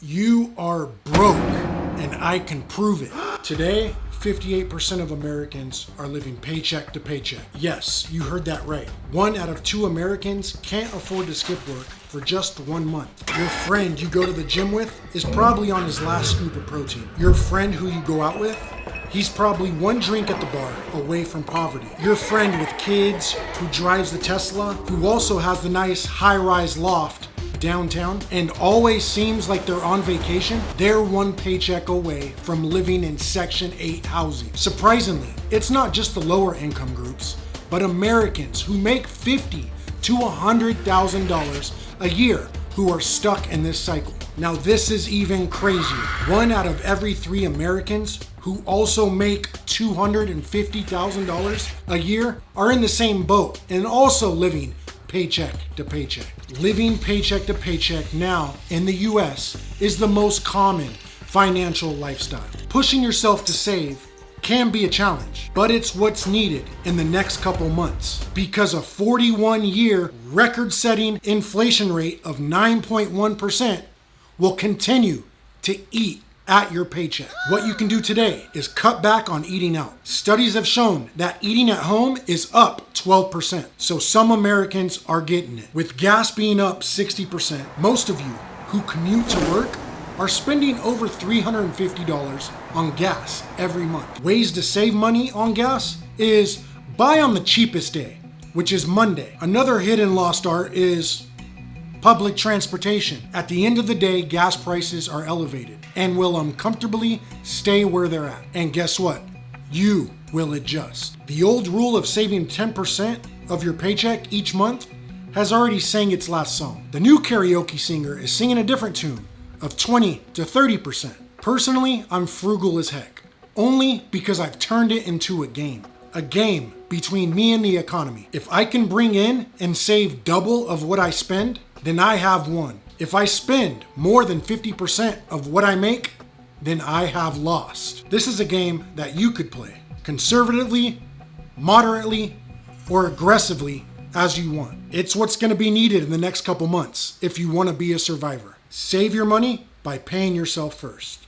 You are broke, and I can prove it. Today, 58% of Americans are living paycheck to paycheck. Yes, you heard that right. 1 out of 2 Americans can't afford to skip work for just 1 month. Your friend you go to the gym with is probably on his last scoop of protein. Your friend who you go out with, he's probably 1 drink at the bar away from poverty. Your friend with kids who drives the Tesla, who also has the nice high-rise loft downtown and always seems like they're on vacation, they're 1 paycheck away from living in Section 8 housing. Surprisingly, it's not just the lower income groups, but Americans who make $50,000 to $100,000 a year who are stuck in this cycle. Now this is even crazier. 1 out of every 3 Americans who also make $250,000 a year are in the same boat and also living paycheck to paycheck. Living paycheck to paycheck now in the US is the most common financial lifestyle. Pushing yourself to save can be a challenge, but it's what's needed in the next couple months because a 41-year record-setting inflation rate of 9.1% will continue to eat at your paycheck. What you can do today is cut back on eating out. Studies have shown that eating at home is up 12%. So some Americans are getting it. With gas being up 60%, most of you who commute to work are spending over $350 on gas every month. Ways to save money on gas is buy on the cheapest day, which is Monday. Another hidden lost art is public transportation. At the end of the day, gas prices are elevated and will uncomfortably stay where they're at. And guess what? You will adjust. The old rule of saving 10% of your paycheck each month has already sang its last song. The new karaoke singer is singing a different tune of 20 to 30%. Personally, I'm frugal as heck, only because I've turned it into a game between me and the economy. If I can bring in and save double of what I spend, then I have won. If I spend more than 50% of what I make, then I have lost. This is a game that you could play conservatively, moderately, or aggressively as you want. It's what's going to be needed in the next couple months if you want to be a survivor. Save your money by paying yourself first.